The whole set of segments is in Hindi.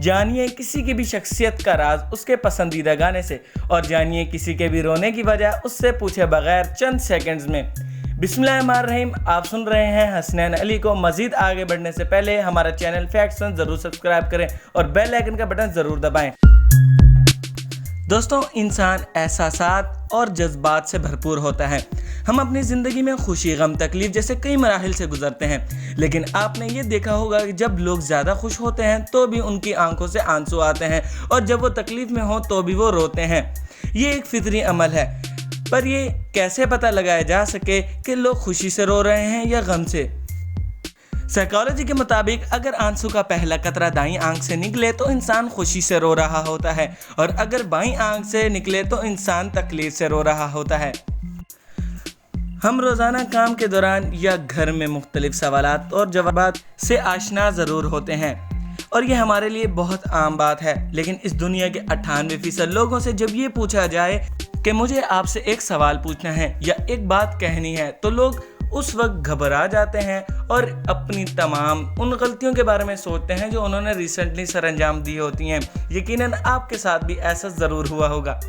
जानिए किसी की भी शख्सियत का राज उसके पसंदीदा गाने से, और जानिए किसी के भी रोने की वजह उससे पूछे बगैर चंद सेकंड्स में। बिस्मिल्लाहिर्रहमानिर्रहीम, आप सुन रहे हैं हसनैन अली को। मजीद आगे बढ़ने से पहले हमारा चैनल फैक्ट्स ज़रूर सब्सक्राइब करें और बेल आइकन का बटन ज़रूर दबाएं। दोस्तों, इंसान एहसासात और जज्बात से भरपूर होता है। हम अपनी ज़िंदगी में खुशी, गम, तकलीफ जैसे कई मराहिल से गुजरते हैं, लेकिन आपने ये देखा होगा कि जब लोग ज़्यादा खुश होते हैं तो भी उनकी आंखों से आंसू आते हैं, और जब वो तकलीफ़ में हो तो भी वो रोते हैं। ये एक फितरी अमल है, पर ये कैसे पता लगाया जा सके कि लोग खुशी से रो रहे हैं या गम से? साइकोलॉजी के मुताबिक अगर आंसू का पहला कतरा दाईं आंख से निकले तो इंसान खुशी से रो रहा होता है, और अगर बाईं आंख से निकले तो इंसान तकलीफ से रो रहा होता है। हम रोज़ाना काम के दौरान या घर में मुख्तलिफ सवालात और जवाबात से आशना ज़रूर होते हैं, और ये हमारे लिए बहुत आम बात है। लेकिन इस दुनिया के 98% लोगों से जब ये पूछा जाए कि मुझे आपसे एक सवाल पूछना है या एक बात कहनी है, तो लोग उस वक्त घबरा जाते हैं और अपनी तमाम उन गलतियों के बारे में सोचते हैं जो उन्होंने रिसेंटली सरअंजाम दी होती हैं। यकीनन आपके साथ भी ऐसा ज़रूर हुआ होगा।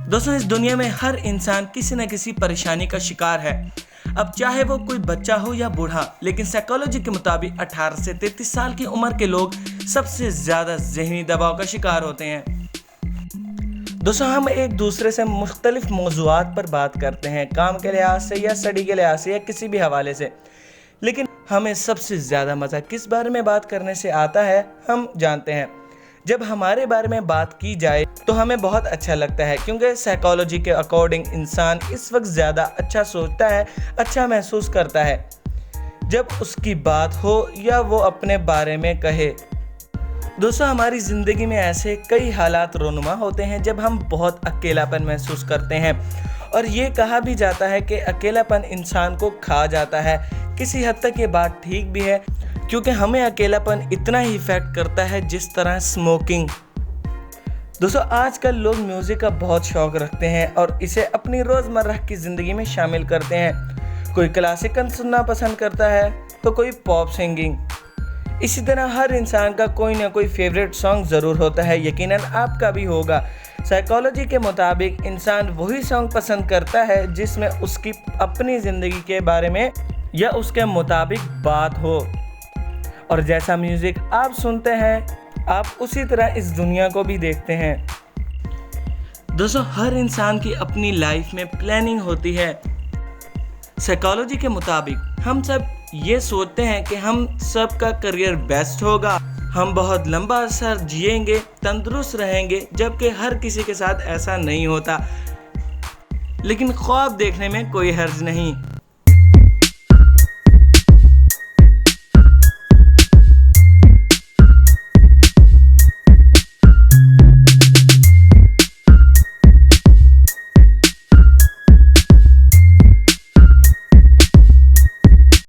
दोस्तों, इस दुनिया में हर इंसान किसी न किसी परेशानी का शिकार है, अब चाहे वो कोई बच्चा हो या बूढ़ा। लेकिन साइकोलॉजी के मुताबिक 18 से 33 साल की उम्र के लोग सबसे ज़्यादा ज़हनी दबाव का शिकार होते हैं। दोस्तों, हम एक दूसरे से मुख्तलिफ मौज़ूआत पर बात करते हैं, काम के लिहाज से या स्टडी के लिहाज से या किसी भी हवाले से, लेकिन हमें सबसे ज़्यादा मज़ा किस बारे में बात करने से आता है हम जानते हैं। जब हमारे बारे में बात की जाए तो हमें बहुत अच्छा लगता है, क्योंकि साइकोलॉजी के अकॉर्डिंग इंसान इस वक्त ज़्यादा अच्छा सोचता है, अच्छा महसूस करता है जब उसकी बात हो या वो अपने बारे में कहे। दोस्तों, हमारी ज़िंदगी में ऐसे कई हालात रोनुमा होते हैं जब हम बहुत अकेलापन महसूस करते हैं, और ये कहा भी जाता है कि अकेलापन इंसान को खा जाता है। किसी हद तक ये बात ठीक भी है, क्योंकि हमें अकेलापन इतना ही इफ़ेक्ट करता है जिस तरह स्मोकिंग। दोस्तों, आजकल लोग म्यूज़िक का बहुत शौक़ रखते हैं और इसे अपनी रोज़मर्रा की ज़िंदगी में शामिल करते हैं। कोई क्लासिकल सुनना पसंद करता है तो कोई पॉप सिंगिंग। इसी तरह हर इंसान का कोई ना कोई फेवरेट सॉन्ग ज़रूर होता है, यकीनन आपका भी होगा। साइकोलॉजी के मुताबिक इंसान वही सॉन्ग पसंद करता है जिसमें उसकी अपनी ज़िंदगी के बारे में या उसके मुताबिक बात हो, और जैसा म्यूज़िक आप सुनते हैं आप उसी तरह इस दुनिया को भी देखते हैं। दोस्तों, हर इंसान की अपनी लाइफ में प्लानिंग होती है। साइकोलॉजी के मुताबिक हम सब ये सोचते हैं कि हम सब का करियर बेस्ट होगा, हम बहुत लंबा अरसा जिएंगे, तंदुरुस्त रहेंगे, जबकि हर किसी के साथ ऐसा नहीं होता। लेकिन ख्वाब देखने में कोई हर्ज नहीं।